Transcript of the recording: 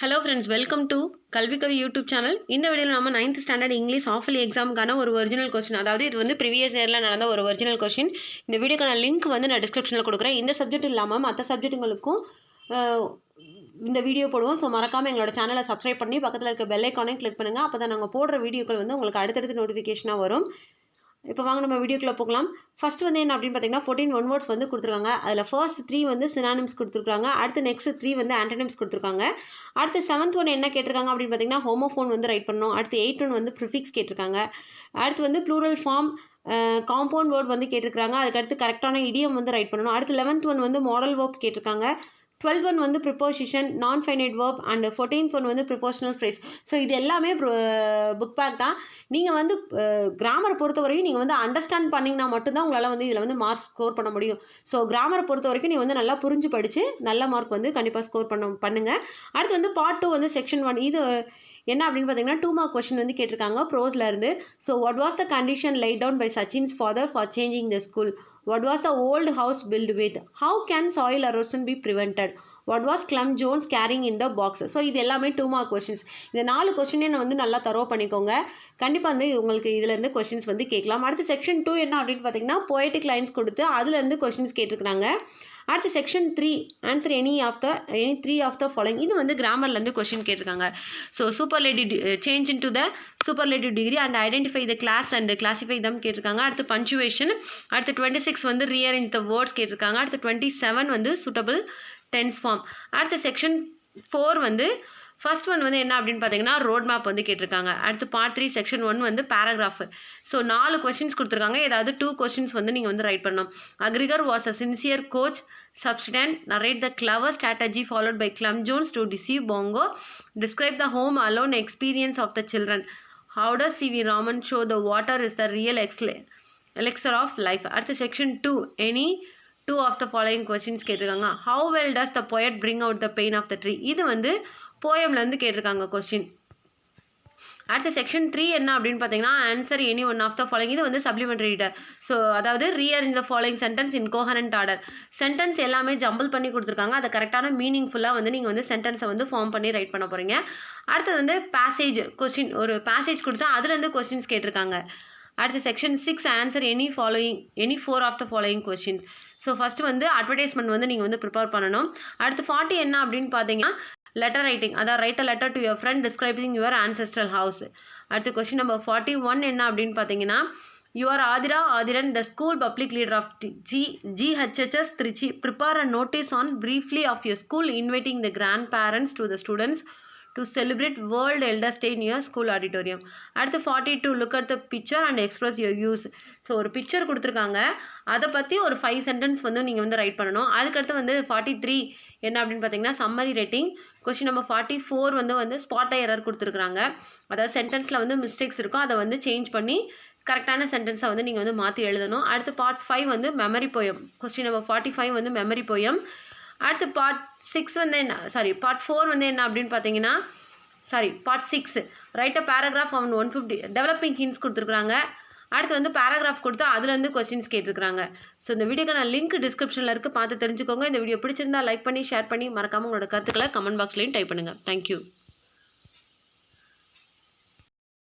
Hello friends, welcome to Kalvikavi YouTube channel. இந்த வீடியோவில் நம்ம 9th ஸ்டாண்டர்ட் இங்கிலீஷ் ஆஃபலி எக்ஸாமுக்கான ஒரு ஒரிஜினல் கொஸ்டின், அதாவது இது வந்து ப்ரீவியஸ் இயரில் நடந்த ஒரு ஒரிஜினல் கொஸ்டின். இந்த வீடியோக்கான லிங்க் வந்து நான் டிஸ்கிரிப்ஷனில் கொடுக்குறேன். இந்த சப்ஜெக்ட் இல்லாமல் மற்ற சப்ஜெக்ட்டுங்களுக்கும் இந்த வீடியோ போடுவோம். ஸோ மறக்காமல் எங்களோட சேனலை சப்ஸ்கிரைப் பண்ணி பக்கத்தில் இருக்க பெல் ஐக்கானையும் கிளிக் பண்ணுங்கள். அப்போ தான் நாங்கள் போடுற வீடியோக்கள் வந்து உங்களுக்கு அடுத்தடுத்து நோட்டிஃபிகேஷனாக வரும். இப்போ வாங்க நம்ம வீடியோக்குள்ளே போகலாம். ஃபஸ்ட் வந்து என்ன அப்படின்னு பார்த்தீங்கன்னா 14 ஒன் வேர்ட்ஸ் வந்து கொடுத்துருக்காங்க. அதில் ஃபர்ஸ்ட் 3 வந்து சினானிம்ஸ் கொடுத்துருக்காங்க. அடுத்து நெக்ஸ்ட் 3 வந்து ஆன்டனிம்ஸ் கொடுத்துருக்காங்க. அடுத்து 7th ஒன் என்ன கேட்டிருக்காங்க அப்படின்னு பார்த்தீங்கன்னா ஹோமோஃபோன் வந்து ரைட் பண்ணணும். அடுத்து 8th ஒன் வந்து ப்ரிஃபிக்ஸ் கேட்டிருக்காங்க. அடுத்து வந்து ப்ளூரல் ஃபார்ம் காம்பவுண்ட் வேர்ட் வந்து கேட்டிருக்காங்க. அதுக்கடுத்து கரெக்டான இடியம் வந்து ரைட் பண்ணணும். அடுத்து 11th ஒன் வந்து மாடல் வேர்ப் கேட்டிருக்காங்க. 12th ஒன் வந்து ப்ரிப்போசிஷன், நான் finite verb and 14th one வந்து ப்ரிப்போஷனல் ஃப்ரேஸ். ஸோ இது எல்லாமே புக் பேக் தான். நீங்கள் வந்து கிராமரை பொறுத்தவரைக்கும் நீங்கள் வந்து அண்டர்ஸ்டாண்ட் பண்ணிங்கன்னா மட்டும்தான் உங்களால் வந்து இதில் வந்து மார்க் ஸ்கோர் பண்ண முடியும். ஸோ கிராமரை பொறுத்த வரைக்கும் நீங்கள் வந்து நல்லா புரிஞ்சு படித்து நல்ல மார்க் வந்து கண்டிப்பாக ஸ்கோர் பண்ணுங்கள். அடுத்து வந்து பார்ட் 2 வந்து செக்ஷன் 1 இது என்ன அப்படின்னு பார்த்தீங்கன்னா 2 மார்க் கொஸ்டின் வந்து கேட்டிருக்காங்க ப்ரோஸில் இருந்து. So what was the condition laid down by Sachin's father for changing the school? What was the old house built with? How can soil erosion be prevented? What was Clem Jones carrying in the box? So இது எல்லாமே 2 mark questions. இந்த 4 கொஸ்டினே வந்து நல்லா தரோ பண்ணிக்கோங்க. கண்டிப்பாக வந்து உங்களுக்கு இதிலேருந்து கொஸ்டின்ஸ் வந்து கேட்கலாம். அடுத்து செக்ஷன் 2 என்ன அப்படின்னு பார்த்தீங்கன்னா poetic lines கொடுத்து அதுலேருந்து கொஸ்டின்ஸ் கேட்டிருக்கிறாங்க. அடுத்து section 3 answer any 3 of the following. இது வந்து கிராமர்லேருந்து கொஸ்டின் கேட்டிருக்காங்க. So superlative change in to the superlative degree and identify the clause and classify them கேட்டிருக்காங்க. அடுத்து பஞ்சுவேஷன். அடுத்து 26 வந்து ரீஅரேஞ்ச் த வேர்ட்ஸ் கேட்டிருக்காங்க. அடுத்து 27 வந்து சூட்டபிள் டென்ஸ் ஃபார்ம். அடுத்து செக்ஷன் 4 வந்து ஃபர்ஸ்ட் ஒன் வந்து என்ன அப்படின்னு பார்த்தீங்கன்னா ரோட் மேப் வந்து கேட்டிருக்காங்க. அடுத்து பார்ட் 3 செக்ஷன் 1 வந்து பேராகிராஃப். ஸோ 4 கொஸ்டின்ஸ் கொடுத்துருக்காங்க. ஏதாவது 2 கொஸ்டின்ஸ் வந்து நீங்கள் வந்து ரைட் பண்ணணும். அக்ரிகர் was a sincere coach substitute narrate the clever strategy followed by Clem Jones to deceive Bongo. Describe the home alone experience of the children. How does C.V. Raman show the water is the real elixir of life? At section 2 any 2 of the following questions கேட்டிருக்காங்க. How well does the poet bring out the pain of the tree? இது வந்து போயம்லேருந்து கேட்டிருக்காங்க question. அடுத்த section 3 என்ன அப்படின்னு பார்த்தீங்கன்னா answer any one of the following. இது வந்து சப்ளிமெண்ட்ரி ரீடர். ஸோ அதாவது rearrange the following sentence in coherent order. Sentence எல்லாமே ஜம்பிள் பண்ணி கொடுத்துருக்காங்க. அதை கரெக்டான மீனிங்ஃபுல்லாக வந்து நீங்கள் வந்து சென்டென்ஸை வந்து ஃபார்ம் பண்ணி ரைட் பண்ண போகிறீங்க. அடுத்தது வந்து பேசேஜ் கொஸ்டின், ஒரு பேசேஜ் கொடுத்தா அதுலேருந்து கொஸ்டின்ஸ் கேட்டிருக்காங்க. அடுத்து section 6 answer any 4 of the following question. So first வந்து அட்வர்டைஸ்மெண்ட் வந்து நீங்கள் வந்து ப்ரிப்பேர் பண்ணணும். அடுத்து 40 என்ன அப்படின்னு பார்த்தீங்கன்னா லெட்டர் ரைட்டிங், அதாவது write a letter to your friend describing your ancestral house. அடுத்து கொஸ்டின் நம்பர் 41 என்ன அப்படின்னு பார்த்தீங்கன்னா your Adhiran the school public leader of GHHS Trichy prepare a notice on briefly of your school inviting the grand parents to the students to celebrate World Elders Day in your school auditorium. அடுத்து 42 look at the picture and express your views. So ஒரு picture கொடுத்துருக்காங்க, அதை பற்றி ஒரு 5 sentence வந்து நீங்கள் வந்து write பண்ணணும். அதுக்கடுத்து வந்து 43 என்ன அப்படின்னு பார்த்தீங்கன்னா சம்மரி ரேட்டிங். கொஸ்டின் நம்பர் 44 வந்து ஸ்பாட் எரர் கொடுத்துருக்குறாங்க. அதாவது சென்டென்ஸில் வந்து மிஸ்டேக்ஸ் இருக்கும், அதை வந்து சேஞ்ச் பண்ணி கரெக்டான சென்டென்ஸை வந்து நீங்கள் வந்து மாற்றி எழுதணும். அடுத்து பார்ட் 5 வந்து மெமரி போயம். கொஸ்டின் நம்பர் 45 வந்து மெமரி போயம். அடுத்து பார்ட் 6 வந்து பார்ட் 4 வந்து என்ன அப்படின்னு பார்த்தீங்கன்னா part 6 right a paragraph on 150 developing hints கொடுத்துருக்குறாங்க. அடுத்து வந்து பேராகிராஃப் கொடுத்து அதுலேருந்து கொஸ்டின்ஸ் கேட்டிருக்காங்க. ஸோ இந்த வீடியோக்கான லிங்க் டிஸ்கிரிப்ஷனில் இருக்குது, பார்த்து தெரிஞ்சுக்கோங்க. இந்த வீடியோ பிடிச்சிருந்தா லைக் பண்ணி ஷேர் பண்ணி மறக்காமல் உங்களோட கருத்துக்களை கமெண்ட் பாக்ஸ்லேயும் டைப் பண்ணுங்கள். தேங்க்யூ.